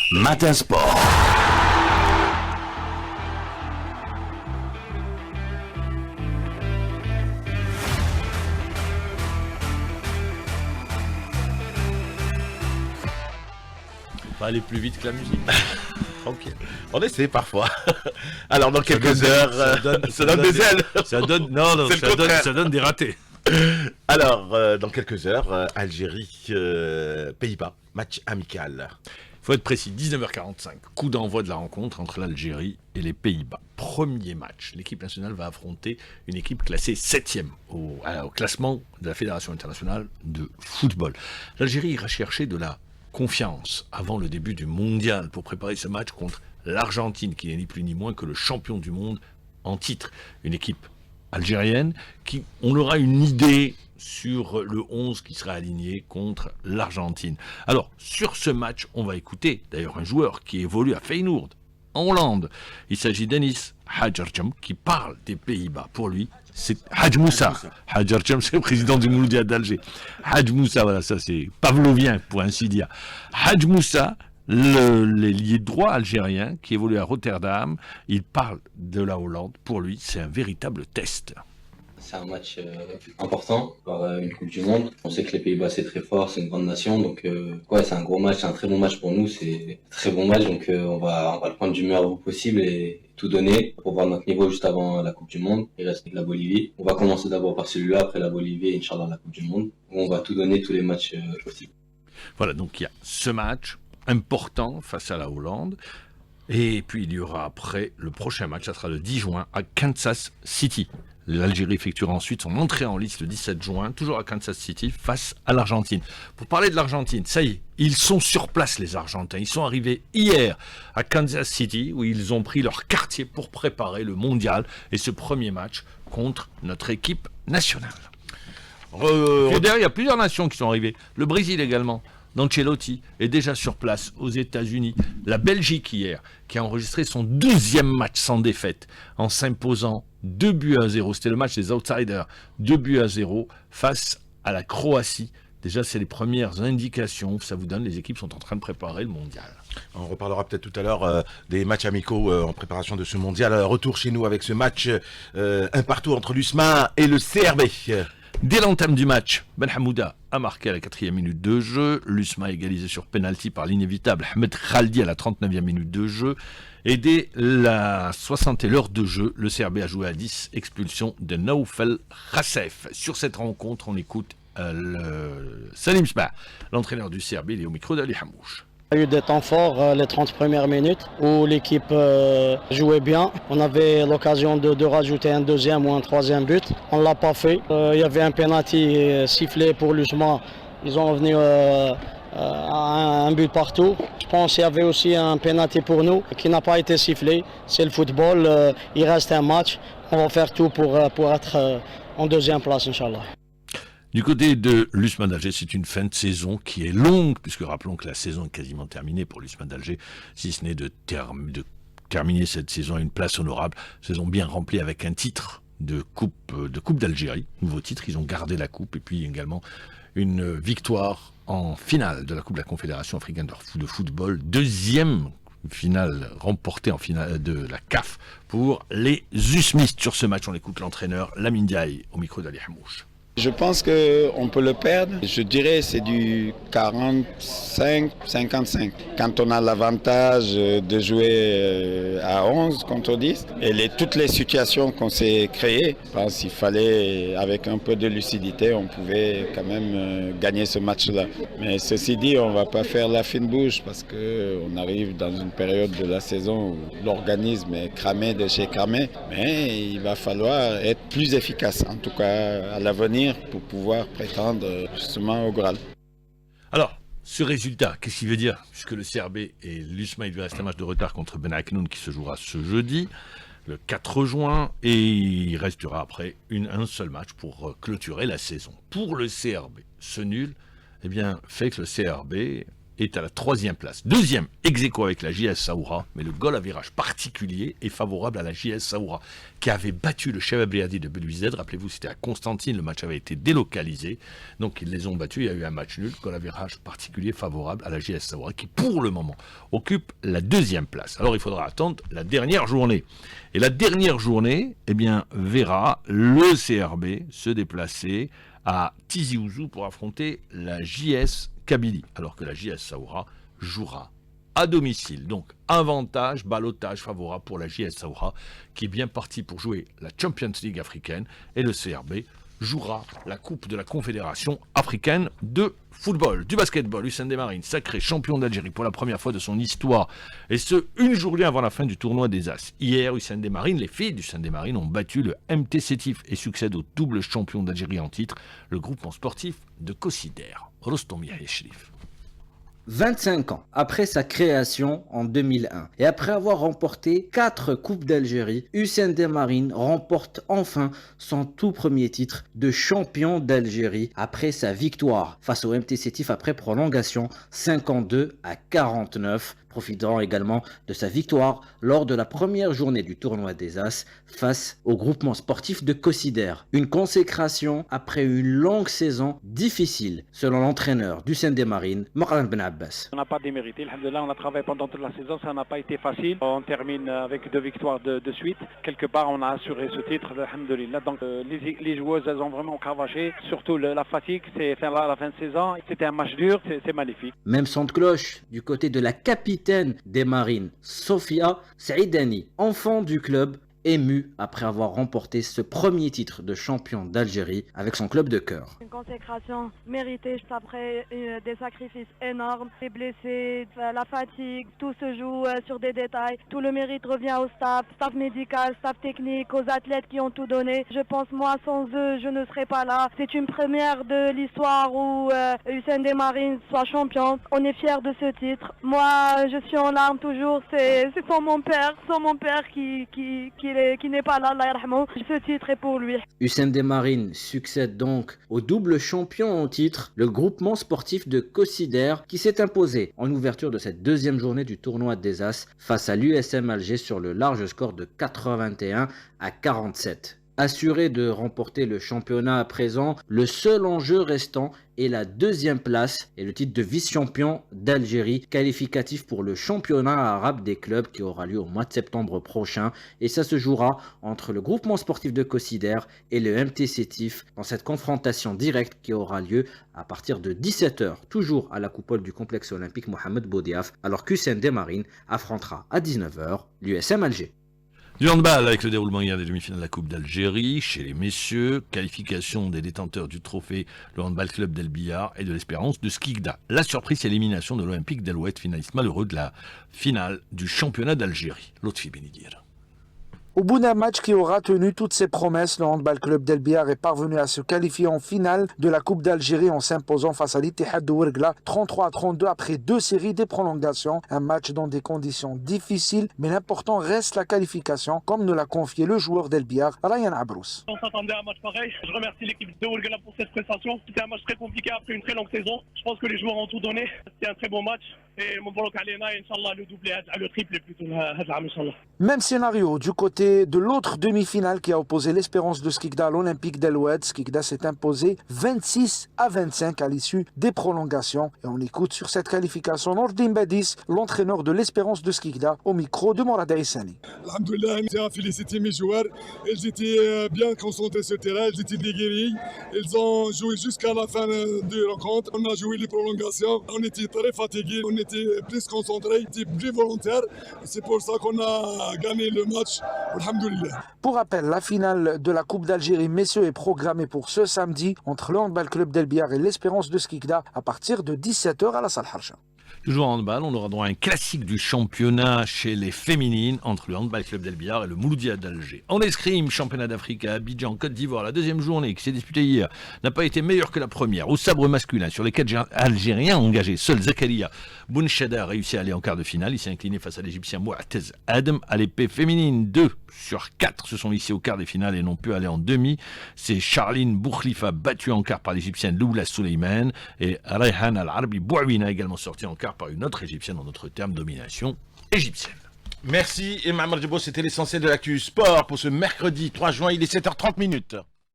Matin Sport. On va aller plus vite que la musique. Tranquille. On essaie parfois. Alors dans quelques heures, ça donne des ailes. Ça donne des ratés. Alors dans quelques heures, Algérie, Pays-Bas, match amical. Il faut être précis, 19h45, coup d'envoi de la rencontre entre l'Algérie et les Pays-Bas. Premier match, l'équipe nationale va affronter une équipe classée 7e au classement de la Fédération internationale de football. L'Algérie ira chercher de la confiance avant le début du mondial pour préparer ce match contre l'Argentine, qui n'est ni plus ni moins que le champion du monde en titre. Une équipe algérienne qui, on aura une idée sur le 11 qui sera aligné contre l'Argentine. Alors, sur ce match, on va écouter d'ailleurs un joueur qui évolue à Feyenoord, en Hollande. Il s'agit d'Enis Hadjarjam qui parle des Pays-Bas. Pour lui, c'est Hadj Moussa. Hadjarjam, c'est le président du Mouloudia d'Alger. Hadj Moussa, voilà, ça c'est pavlovien pour ainsi dire. Hadj Moussa, l'ailier droit algérien qui évolue à Rotterdam, il parle de la Hollande. Pour lui, c'est un véritable test. C'est un match important par une Coupe du Monde. On sait que les Pays-Bas c'est très fort, c'est une grande nation, donc c'est un gros match, c'est un très bon match pour nous, c'est un très bon match, donc on va le prendre du meilleur bout possible et tout donner pour voir notre niveau juste avant la Coupe du Monde. Il reste la Bolivie. On va commencer d'abord par celui-là, après la Bolivie et Inch'Allah la Coupe du Monde. On va tout donner, tous les matchs possibles. Voilà, donc il y a ce match important face à la Hollande. Et puis il y aura après le prochain match, ça sera le 10 juin à Kansas City. L'Algérie effectuera ensuite son entrée en lice le 17 juin, toujours à Kansas City, face à l'Argentine. Pour parler de l'Argentine, ça y est, ils sont sur place les Argentins. Ils sont arrivés hier à Kansas City où ils ont pris leur quartier pour préparer le mondial et ce premier match contre notre équipe nationale. Et derrière, il y a plusieurs nations qui sont arrivées. Le Brésil également. Ancelotti est déjà sur place aux États-Unis. La Belgique hier, qui a enregistré son 12e match sans défaite en s'imposant 2-0. C'était le match des outsiders, 2-0 face à la Croatie. Déjà, c'est les premières indications que ça vous donne. Les équipes sont en train de préparer le mondial. On reparlera peut-être tout à l'heure des matchs amicaux en préparation de ce mondial. Retour chez nous avec ce match un partout entre l'USMA et le CRB. Dès l'entame du match, Ben Hamouda a marqué à la 4e minute de jeu. L'USMA a égalisé sur penalty par l'inévitable Ahmed Khaldi à la 39e minute de jeu. Et dès la 60e heure de jeu, le CRB a joué à 10, expulsion de Naoufel Khassef. Sur cette rencontre, on écoute Salim Sba, l'entraîneur du CRB, il est au micro d'Ali Hamouche. Il y a eu des temps forts les 30 premières minutes où l'équipe jouait bien. On avait l'occasion de rajouter un deuxième ou un troisième but. On ne l'a pas fait. Il y avait un penalty sifflé pour l'USMA. Ils ont revenu un but partout. Je pense qu'il y avait aussi un penalty pour nous qui n'a pas été sifflé. C'est le football. Il reste un match. On va faire tout pour être en deuxième place, Inch'Allah. Du côté de l'USMA d'Alger, c'est une fin de saison qui est longue, puisque rappelons que la saison est quasiment terminée pour l'USMA d'Alger, si ce n'est de terminer cette saison à une place honorable. Saison bien remplie avec un titre de coupe d'Algérie, nouveau titre, ils ont gardé la coupe, et puis également une victoire en finale de la Coupe de la Confédération africaine de football, deuxième finale remportée en finale de la CAF pour les USMistes. Sur ce match, on écoute l'entraîneur Lamine Diaye au micro d'Ali Hamouche. Je pense qu'on peut le perdre. Je dirais que c'est du 45-55. Quand on a l'avantage de jouer à 11 contre 10, et toutes les situations qu'on s'est créées, je pense qu'il fallait, avec un peu de lucidité, on pouvait quand même gagner ce match-là. Mais ceci dit, on ne va pas faire la fine bouche parce qu'on arrive dans une période de la saison où l'organisme est cramé de chez cramé. Mais il va falloir être plus efficace, en tout cas à l'avenir, pour pouvoir prétendre justement au Graal. Alors, ce résultat, qu'est-ce qu'il veut dire? Puisque le CRB et l'USMA, il lui reste un match de retard contre Ben Aknoun qui se jouera ce jeudi, le 4 juin, et il restera après un seul match pour clôturer la saison. Pour le CRB, ce nul, eh bien, fait que le CRB est à la 3e place. 2e, ex-aequo avec la JS Saoura, mais le goal à virage particulier est favorable à la JS Saoura, qui avait battu le Chebab Briadi de BLUZ. Rappelez-vous, c'était à Constantine, le match avait été délocalisé, donc ils les ont battus, il y a eu un match nul, goal à virage particulier favorable à la JS Saoura, qui pour le moment occupe la 2e place. Alors il faudra attendre la dernière journée. Et la dernière journée, eh bien, verra le CRB se déplacer à Tizi Ouzou pour affronter la JS Kabylie, alors que la JS Saoura jouera à domicile. Donc, avantage, ballottage favorable pour la JS Saoura, qui est bien partie pour jouer la Champions League africaine, et le CRB jouera la Coupe de la Confédération africaine de football. Du basketball, Hussein Desmarines, sacré champion d'Algérie pour la première fois de son histoire, et ce, une journée avant la fin du tournoi des As. Hier, Hussein Desmarines, les filles d'Hussein Desmarines ont battu le MT Sétif et succèdent au double champion d'Algérie en titre, le groupement sportif de Kosider. Rostom Yahya Shrif. 25 ans après sa création en 2001 et après avoir remporté 4 Coupes d'Algérie, Hussein Desmarines remporte enfin son tout premier titre de champion d'Algérie après sa victoire face au MT Sétif après prolongation 52-49, profitant également de sa victoire lors de la première journée du tournoi des As face au groupement sportif de Kosider. Une consécration après une longue saison difficile, selon l'entraîneur d'Hussein Desmarines, Marwan Ben Abbas. On n'a pas démérité, alhamdoulilah, on a travaillé pendant toute la saison, ça n'a pas été facile. On termine avec 2 victoires de suite. Quelque part, on a assuré ce titre, alhamdoulilah. Donc les joueuses, elles ont vraiment cravaché, surtout la fatigue, c'est la fin de saison. C'était un match dur, c'est magnifique. Même son de cloche du côté de la capitaine des Marines, Sofia Saïdani, enfant du club, ému après avoir remporté ce premier titre de champion d'Algérie avec son club de cœur. Une consécration méritée juste après des sacrifices énormes, les blessés, la fatigue, tout se joue sur des détails. Tout le mérite revient au staff médical, staff technique, aux athlètes qui ont tout donné. Je pense moi sans eux, je ne serais pas là. C'est une première de l'histoire où Hussein Desmarines soit champion. On est fiers de ce titre. Moi, je suis en larmes toujours. C'est sans mon père qui n'est pas là, Allah yarhamou. Ce titre est pour lui. Hussein Desmarines succède donc au double champion en titre, le groupement sportif de Kosider, qui s'est imposé en ouverture de cette 2e journée du tournoi des As face à l'USM Alger sur le large score de 81-47. Assuré de remporter le championnat à présent, le seul enjeu restant est la 2e place et le titre de vice-champion d'Algérie, qualificatif pour le championnat arabe des clubs qui aura lieu au mois de septembre prochain. Et ça se jouera entre le groupement sportif de Kosider et le MT Sétif dans cette confrontation directe qui aura lieu à partir de 17h, toujours à la coupole du complexe olympique Mohamed Boudiaf, alors qu'Hussein Desmarines affrontera à 19h l'USM Alger. Du handball avec le déroulement hier des demi-finales de la Coupe d'Algérie chez les messieurs, qualification des détenteurs du trophée, le handball club d'El Billard et de l'Espérance de Skikda. La surprise, c'est l'élimination de l'Olympique d'Alouette, finaliste malheureux de la finale du championnat d'Algérie. Lotfi Benidir. Au bout d'un match qui aura tenu toutes ses promesses, le handball club d'El Billard est parvenu à se qualifier en finale de la Coupe d'Algérie en s'imposant face à l'Ittihad de Ouergla 33-32 après 2 séries des prolongations. Un match dans des conditions difficiles, mais l'important reste la qualification, comme nous l'a confié le joueur d'El Billard, Ryan Abrous. On s'attendait à un match pareil. Je remercie l'équipe de Ouergla pour cette prestation. C'était un match très compliqué après une très longue saison. Je pense que les joueurs ont tout donné. C'était un très bon match. Et mon bloc Alena, Inch'Allah, le doublé, le triplé plutôt. Même scénario du côté de l'autre demi-finale qui a opposé l'Espérance de Skikda à l'Olympique d'Alouette. Skikda s'est imposé 26-25 à l'issue des prolongations. Et on écoute sur cette qualification Nordin Badis, l'entraîneur de l'Espérance de Skikda, au micro de Morad Aissani. Alhamdoulilah, je tiens à féliciter mes joueurs. Ils étaient bien concentrés sur le terrain, ils étaient déguerris. Ils ont joué jusqu'à la fin de la rencontre. On a joué les prolongations. On était très fatigués, on était plus concentrés, on était plus volontaires. C'est pour ça qu'on a gagné le match. Alhamdoulilah. Pour rappel, la finale de la Coupe d'Algérie messieurs est programmée pour ce samedi entre le handball club d'El Billard et l'Espérance de Skikda à partir de 17h à la salle Harsha. Toujours en handball, on aura droit à un classique du championnat chez les féminines entre le handball club d'El Billard et le Mouloudia d'Alger. En escrime, championnat d'Afrique à Abidjan, Côte d'Ivoire, la 2e journée qui s'est disputée hier n'a pas été meilleure que la première. Au sabre masculin, sur les 4 Algériens engagés, seul Zakaria Bounchada a réussi à aller en quart de finale. Il s'est incliné face à l'Égyptien Mouatez Adem. À l'épée féminine, 2 sur 4 se sont hissés au quart des finales et n'ont pu aller en demi. C'est Charline Boukhlifa battue en quart par l'Égyptienne Loula Suleiman et Rayhan Al-Arbi Bouawina également sorti en quart par une autre égyptienne, en d'autres termes, domination égyptienne. Merci, et Mohamed Djebo, c'était l'essentiel de l'actu sport pour ce mercredi 3 juin, il est 7h30.